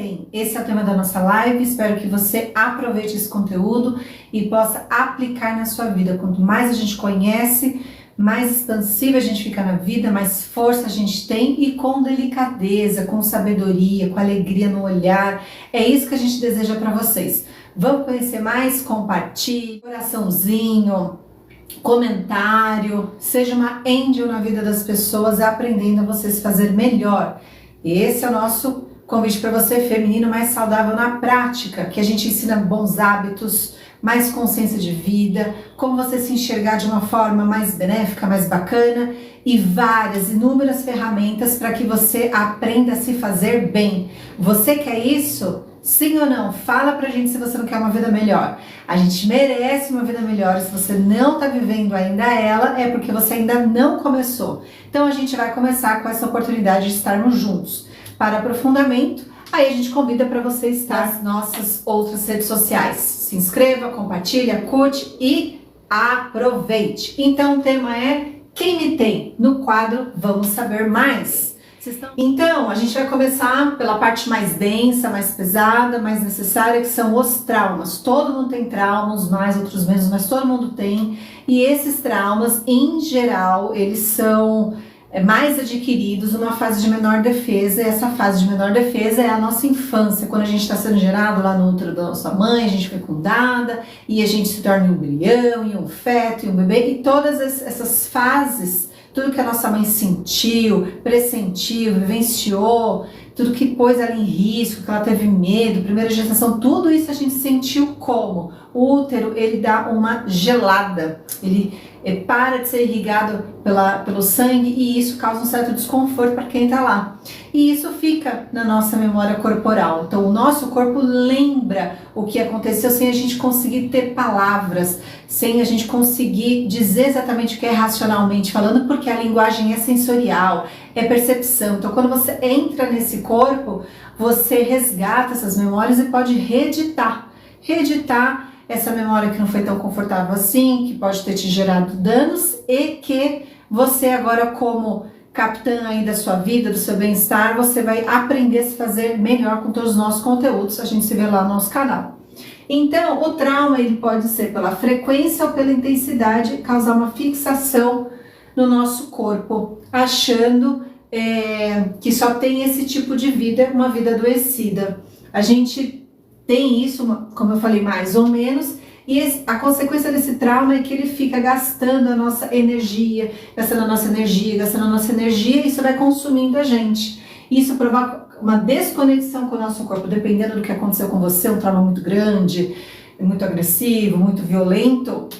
tem? Esse é o tema da nossa live. Espero que você aproveite esse conteúdo e possa aplicar na sua vida. Quanto mais a gente conhece, mais expansiva a gente fica na vida, mais força a gente tem e com delicadeza, com sabedoria, com alegria no olhar. É isso que a gente deseja para vocês. Vamos conhecer mais? Compartilhe, coraçãozinho, comentário, seja uma angel na vida das pessoas, aprendendo a você se fazer melhor. Esse é o nosso convite para você, feminino mais saudável na prática, que a gente ensina bons hábitos, mais consciência de vida, como você se enxergar de uma forma mais benéfica, mais bacana e várias, inúmeras ferramentas para que você aprenda a se fazer bem. Você quer isso? Sim ou não? Fala pra gente se você não quer uma vida melhor. A gente merece uma vida melhor. Se você não tá vivendo ainda ela, é porque você ainda não começou. Então a gente vai começar com essa oportunidade de estarmos juntos. Para aprofundamento, aí a gente convida para você estar nas nossas outras redes sociais. Se inscreva, compartilha, curte e aproveite. Então o tema é Quem Me Tem? No quadro Vamos Saber Mais. Então, a gente vai começar pela parte mais densa, mais pesada, mais necessária, que são os traumas. Todo mundo tem traumas, mais, outros menos, mas todo mundo tem. E esses traumas, em geral, eles são mais adquiridos numa fase de menor defesa. E essa fase de menor defesa é a nossa infância, quando a gente está sendo gerado lá no útero da nossa mãe, a gente foi fecundada, e a gente se torna um embrião, e um feto, e um bebê, e todas essas fases, tudo que a nossa mãe sentiu, pressentiu, vivenciou, tudo que pôs ela em risco, que ela teve medo, primeira gestação, tudo isso a gente sentiu como? O útero, ele dá uma gelada, ele para de ser irrigado pelo sangue e isso causa um certo desconforto para quem está lá. E isso fica na nossa memória corporal. Então o nosso corpo lembra o que aconteceu sem a gente conseguir ter palavras, sem a gente conseguir dizer exatamente o que é racionalmente falando, porque a linguagem é sensorial, é percepção. Então quando você entra nesse corpo, você resgata essas memórias e pode reeditar essa memória que não foi tão confortável assim, que pode ter te gerado danos e que você agora, como capitã aí da sua vida, do seu bem-estar, você vai aprender a se fazer melhor com todos os nossos conteúdos. A gente se vê lá no nosso canal. Então, o trauma ele pode ser pela frequência ou pela intensidade, causar uma fixação no nosso corpo, achando que só tem esse tipo de vida, uma vida adoecida. A gente tem isso, como eu falei, mais ou menos, e a consequência desse trauma é que ele fica gastando a nossa energia, e isso vai consumindo a gente. Isso provoca uma desconexão com o nosso corpo, dependendo do que aconteceu com você, um trauma muito grande, muito agressivo, muito violento,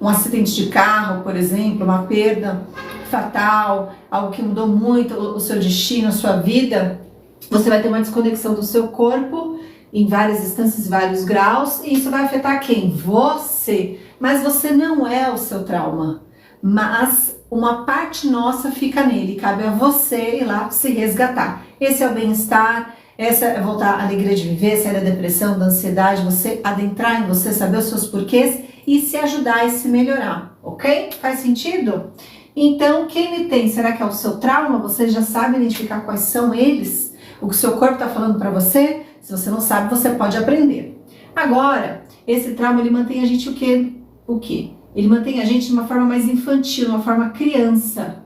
um acidente de carro, por exemplo, uma perda fatal, algo que mudou muito o seu destino, a sua vida, você vai ter uma desconexão do seu corpo em várias instâncias, vários graus, e isso vai afetar quem? Você. Mas você não é o seu trauma, mas uma parte nossa fica nele, cabe a você ir lá se resgatar. Esse é o bem-estar, essa é voltar à alegria de viver, sair da depressão, da ansiedade, você adentrar em você, saber os seus porquês e se ajudar e se melhorar, ok? Faz sentido? Então, quem me tem? Será que é o seu trauma? Você já sabe identificar quais são eles? O que o seu corpo está falando para você? Se você não sabe, você pode aprender. Agora, esse trauma, ele mantém a gente o quê? Ele mantém a gente de uma forma mais infantil, uma forma criança.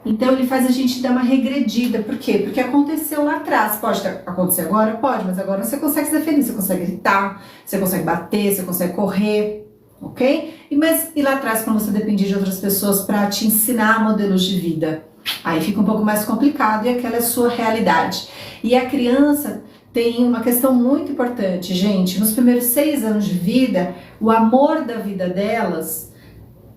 Então, ele faz a gente dar uma regredida. Por quê? Porque aconteceu lá atrás. Pode acontecer agora? Pode, mas agora você consegue se defender, você consegue gritar, você consegue bater, você consegue correr, ok? E lá atrás, quando você dependia de outras pessoas para te ensinar modelos de vida? Aí fica um pouco mais complicado e aquela é a sua realidade. E a criança tem uma questão muito importante, gente. Nos primeiros 6 anos de vida, o amor da vida delas,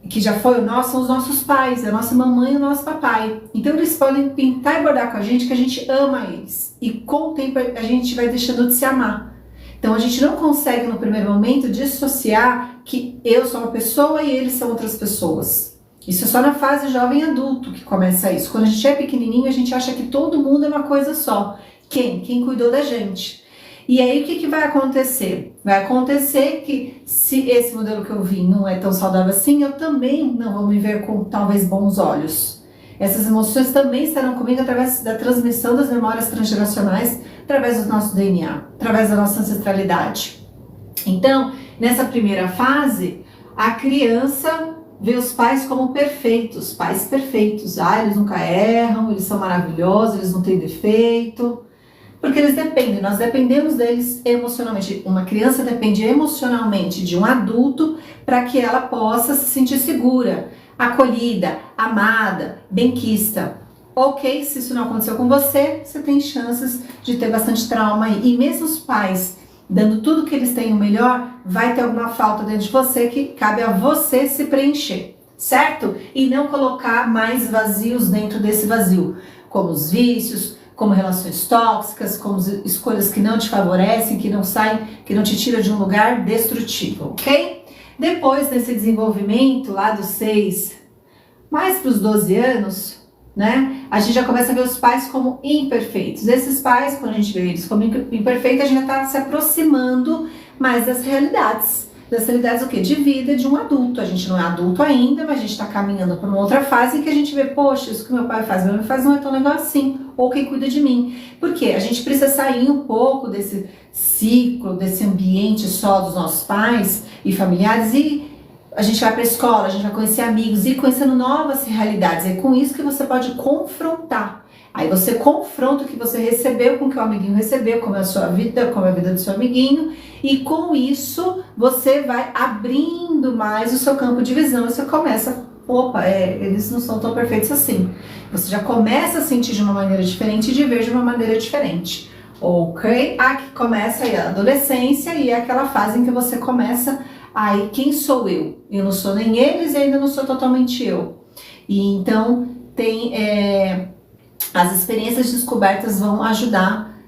que já foi o nosso, são os nossos pais, a nossa mamãe e o nosso papai. Então eles podem pintar e bordar com a gente que a gente ama eles. E com o tempo a gente vai deixando de se amar. Então a gente não consegue no primeiro momento dissociar que eu sou uma pessoa e eles são outras pessoas. Isso é só na fase jovem adulto que começa isso. Quando a gente é pequenininho, a gente acha que todo mundo é uma coisa só. Quem? Quem cuidou da gente. E aí o que vai acontecer? Vai acontecer que se esse modelo que eu vi não é tão saudável assim, eu também não vou me ver com talvez bons olhos. Essas emoções também estarão comigo através da transmissão das memórias transgeracionais, através do nosso DNA, através da nossa ancestralidade. Então, nessa primeira fase, a criança vê os pais como perfeitos, pais perfeitos. Eles nunca erram, eles são maravilhosos, eles não têm defeito. Porque eles dependem, nós dependemos deles emocionalmente. Uma criança depende emocionalmente de um adulto para que ela possa se sentir segura, acolhida, amada, benquista. Ok, se isso não aconteceu com você, você tem chances de ter bastante trauma aí. E mesmo os pais dando tudo que eles têm o melhor, vai ter alguma falta dentro de você que cabe a você se preencher, certo? E não colocar mais vazios dentro desse vazio, como os vícios, como relações tóxicas, como escolhas que não te favorecem, que não saem, que não te tiram de um lugar destrutivo, ok? Depois desse desenvolvimento, lá dos 6, mais para os 12 anos, né? A gente já começa a ver os pais como imperfeitos. Esses pais, quando a gente vê eles como imperfeitos, a gente já está se aproximando mais das realidades. Das realidades o quê? De vida de um adulto. A gente não é adulto ainda, mas a gente está caminhando para uma outra fase em que a gente vê, poxa, isso que meu pai faz, não é tão legal assim. Ou quem cuida de mim. Por quê? A gente precisa sair um pouco desse ciclo, desse ambiente só dos nossos pais e familiares e a gente vai para a escola, a gente vai conhecer amigos e conhecendo novas realidades. É com isso que você pode confrontar. Aí você confronta o que você recebeu com o que o amiguinho recebeu, como é a sua vida, como é a vida do seu amiguinho. E com isso você vai abrindo mais o seu campo de visão. E você começa, eles não são tão perfeitos assim. Você já começa a sentir de uma maneira diferente e de ver de uma maneira diferente. Ok? Aqui começa aí a adolescência e é aquela fase em que você começa aí, quem sou eu? Eu não sou nem eles e ainda não sou totalmente eu. E então tem as experiências descobertas vão ajudar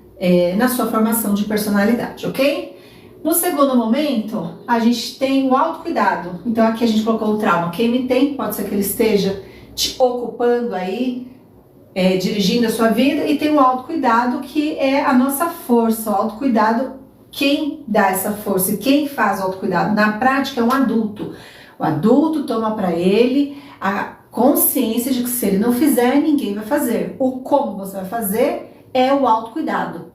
na sua formação de personalidade, ok? No segundo momento, a gente tem o autocuidado. Então aqui a gente colocou o trauma. Quem me tem, pode ser que ele esteja te ocupando aí, dirigindo a sua vida, e tem o autocuidado que é a nossa força. O autocuidado, quem dá essa força e quem faz o autocuidado na prática é um adulto. O adulto toma para ele a consciência de que se ele não fizer, ninguém vai fazer. O como você vai fazer é o autocuidado.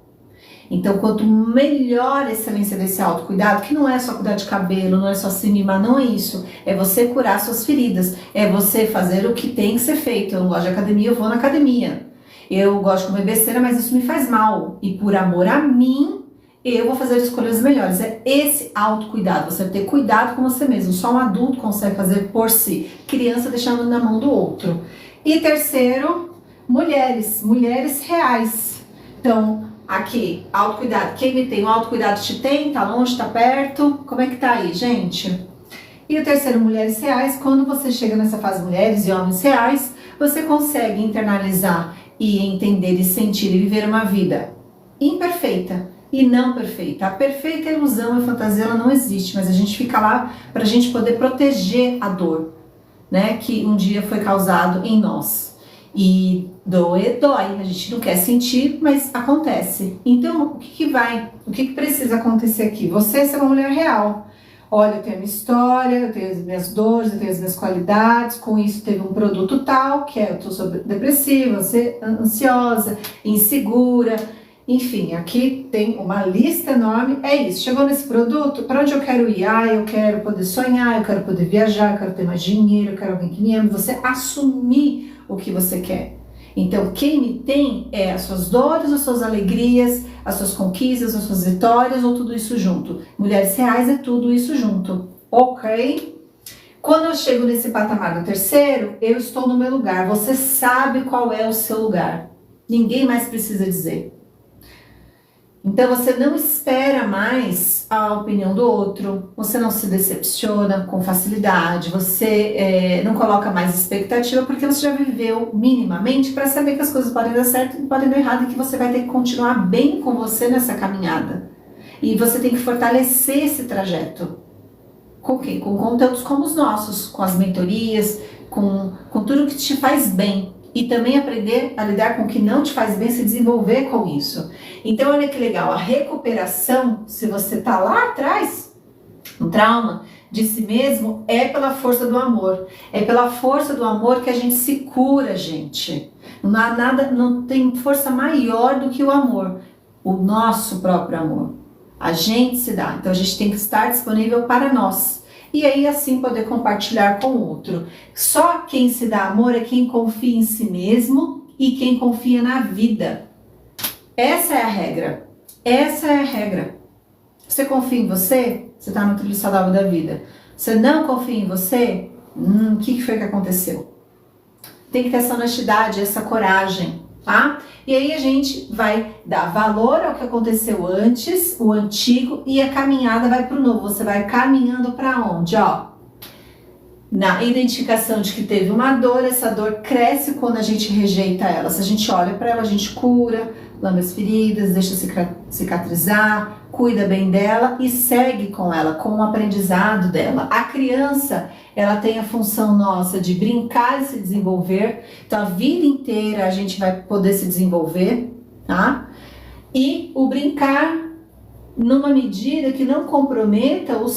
Então, quanto melhor a excelência desse autocuidado, que não é só cuidar de cabelo, não é só se mimar, não é isso. É você curar suas feridas, é você fazer o que tem que ser feito. Eu não gosto de academia, eu vou na academia. Eu gosto de comer besteira, mas isso me faz mal. E por amor a mim, eu vou fazer escolhas melhores. É esse autocuidado, você ter cuidado com você mesmo. Só um adulto consegue fazer por si. Criança deixando na mão do outro. E terceiro, mulheres reais. Então, aqui, autocuidado. Quem me tem o autocuidado te tem? Tá longe, tá perto? Como é que tá aí, gente? E o terceiro, mulheres reais. Quando você chega nessa fase mulheres e homens reais, você consegue internalizar e entender e sentir e viver uma vida imperfeita e não perfeita. A perfeita ilusão, a fantasia, ela não existe, mas a gente fica lá para a gente poder proteger a dor, né, que um dia foi causado em nós. E dói, a gente não quer sentir, mas acontece. Então, o que precisa acontecer aqui? Você é uma mulher real. Olha, eu tenho a minha história, eu tenho as minhas dores, eu tenho as minhas qualidades, com isso teve um produto tal, que é eu estou depressiva, ansiosa, insegura. Enfim, aqui tem uma lista enorme, é isso. Chegou nesse produto, para onde eu quero ir? Eu quero poder sonhar, eu quero poder viajar, eu quero ter mais dinheiro, eu quero alguém que me ame. Você assumir o que você quer. Então, quem me tem é as suas dores, as suas alegrias, as suas conquistas, as suas vitórias, ou tudo isso junto. Mulheres reais é tudo isso junto, ok? Quando eu chego nesse patamar do terceiro, eu estou no meu lugar. Você sabe qual é o seu lugar. Ninguém mais precisa dizer. Então você não espera mais a opinião do outro, você não se decepciona com facilidade, você não coloca mais expectativa porque você já viveu minimamente para saber que as coisas podem dar certo e podem dar errado e que você vai ter que continuar bem com você nessa caminhada. E você tem que fortalecer esse trajeto. Com quem? Com conteúdos como os nossos, com as mentorias, com tudo que te faz bem. E também aprender a lidar com o que não te faz bem, se desenvolver com isso. Então, olha que legal, a recuperação, se você tá lá atrás, Um trauma de si mesmo é pela força do amor. É pela força do amor que a gente se cura, gente. Não há nada, não tem força maior do que o amor. O nosso próprio amor. A gente se dá. Então a gente tem que estar disponível para nós. E aí assim poder compartilhar com o outro. Só quem se dá amor é quem confia em si mesmo e quem confia na vida. Essa é a regra. Essa é a regra. Você confia em você? Você está no trilho saudável da vida. Você não confia em você? O que foi que aconteceu? Tem que ter essa honestidade, essa coragem, tá? E aí a gente vai dar valor ao que aconteceu antes, o antigo, e a caminhada vai para o novo. Você vai caminhando para onde? Ó, na identificação de que teve uma dor, essa dor cresce quando a gente rejeita ela. Se a gente olha para ela, a gente cura, lambe as feridas, deixa cicatrizar, cuida bem dela e segue com ela, com o aprendizado dela. A criança, ela tem a função nossa de brincar e se desenvolver. Então a vida inteira a gente vai poder se desenvolver, tá? E o brincar numa medida que não comprometa as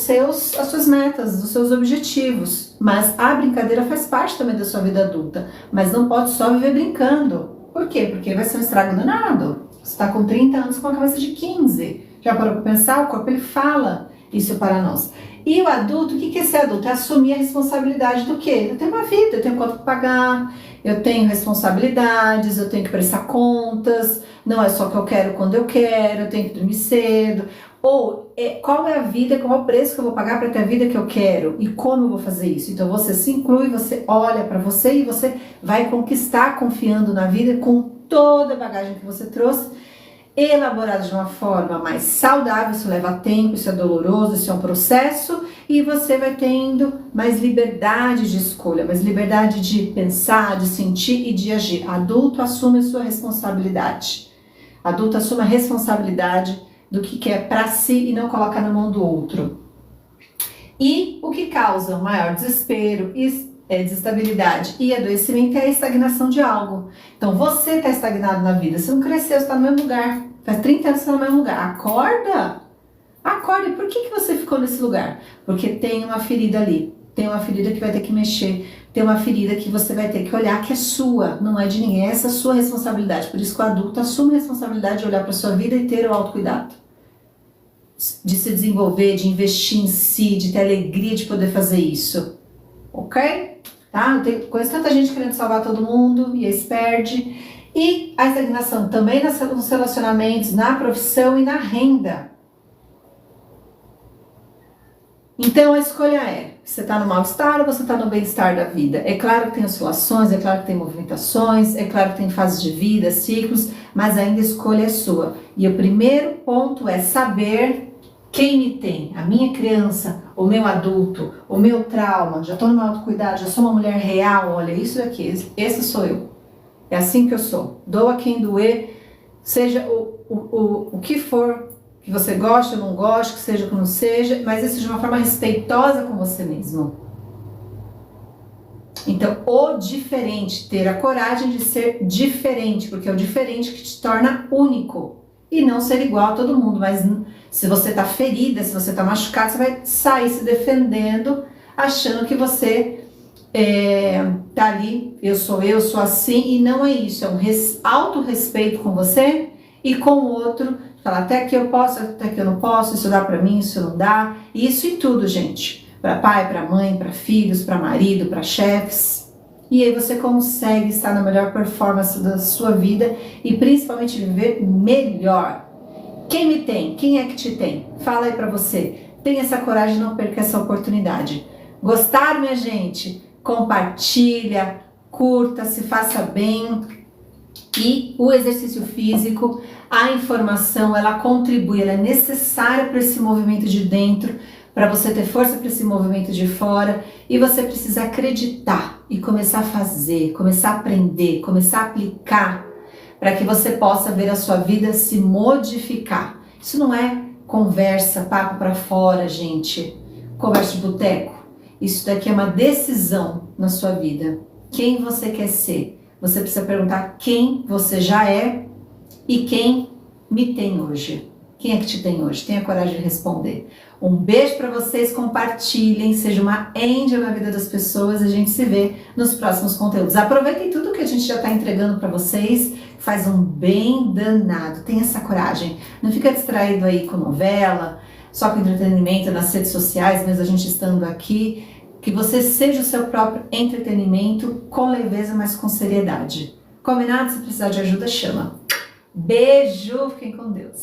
suas metas, os seus objetivos. Mas a brincadeira faz parte também da sua vida adulta, mas não pode só viver brincando. Por quê? Porque vai ser um estrago danado. Você está com 30 anos com a cabeça de 15. Já parou para pensar? O corpo ele fala isso para nós. E o adulto, o que é ser adulto? É assumir a responsabilidade do quê? Eu tenho uma vida, eu tenho conta para pagar, eu tenho responsabilidades, eu tenho que prestar contas, não é só o que eu quero quando eu quero, eu tenho que dormir cedo. Ou qual é a vida, qual é o preço que eu vou pagar para ter a vida que eu quero e como eu vou fazer isso? Então você se inclui, você olha para você e você vai conquistar confiando na vida com toda a bagagem que você trouxe, elaborado de uma forma mais saudável. Isso leva tempo, isso é doloroso, isso é um processo, e você vai tendo mais liberdade de escolha, mais liberdade de pensar, de sentir e de agir. Adulto assume a sua responsabilidade. Adulto assume a responsabilidade do que quer para si e não coloca na mão do outro. E o que causa o maior desespero e desestabilidade e adoecimento é a estagnação de algo. Então você está estagnado na vida, você não cresceu, você está no mesmo lugar, faz 30 anos que você está no mesmo lugar. Acorda! Acorda! E por que você ficou nesse lugar? Porque tem uma ferida ali, tem uma ferida que vai ter que mexer, tem uma ferida que você vai ter que olhar, que é sua, não é de ninguém, essa é a sua responsabilidade. Por isso que o adulto assume a responsabilidade de olhar para a sua vida e ter o autocuidado, de se desenvolver, de investir em si, de ter alegria de poder fazer isso. Ok? Tá? Eu conheço tanta gente querendo salvar todo mundo e aí se perde. E a estagnação também nos relacionamentos, na profissão e na renda. Então a escolha é, você está no mal-estar ou você está no bem-estar da vida? É claro que tem oscilações, é claro que tem movimentações, é claro que tem fases de vida, ciclos, mas ainda a escolha é sua. E o primeiro ponto é saber quem me tem, a minha criança, o meu adulto, o meu trauma. Já estou no meu autocuidado, já sou uma mulher real, olha isso daqui, esse sou eu. É assim que eu sou. Doa quem doer, seja o que for, que você goste ou não goste, que seja ou que não seja, mas isso de uma forma respeitosa com você mesmo. Então, o diferente, ter a coragem de ser diferente, porque é o diferente que te torna único. E não ser igual a todo mundo, mas se você tá ferida, se você tá machucado, você vai sair se defendendo, achando que você tá ali, eu sou assim, e não é isso, é um autorrespeito com você e com o outro, falar até aqui eu posso, até aqui eu não posso, isso dá pra mim, isso não dá, isso e tudo, gente, pra pai, pra mãe, pra filhos, pra marido, pra chefes. E aí você consegue estar na melhor performance da sua vida e principalmente viver melhor. Quem me tem? Quem é que te tem? Fala aí pra você. Tenha essa coragem, não perca essa oportunidade. Gostaram, minha gente? Compartilha, curta, se faça bem. E o exercício físico, a informação, ela contribui, ela é necessária para esse movimento de dentro, para você ter força para esse movimento de fora, e você precisa acreditar e começar a fazer, começar a aprender, começar a aplicar, para que você possa ver a sua vida se modificar. Isso não é conversa, papo para fora, gente, conversa de boteco. Isso daqui é uma decisão na sua vida. Quem você quer ser? Você precisa perguntar quem você já é e quem me tem hoje. Quem é que te tem hoje? Tenha coragem de responder. Um beijo para vocês, compartilhem, seja uma angel na vida das pessoas. A gente se vê nos próximos conteúdos. Aproveitem tudo que a gente já está entregando para vocês, faz um bem danado. Tenha essa coragem. Não fica distraído aí com novela, só com entretenimento nas redes sociais, mesmo a gente estando aqui. Que você seja o seu próprio entretenimento com leveza, mas com seriedade. Combinado? Se precisar de ajuda, chama. Beijo, fiquem com Deus.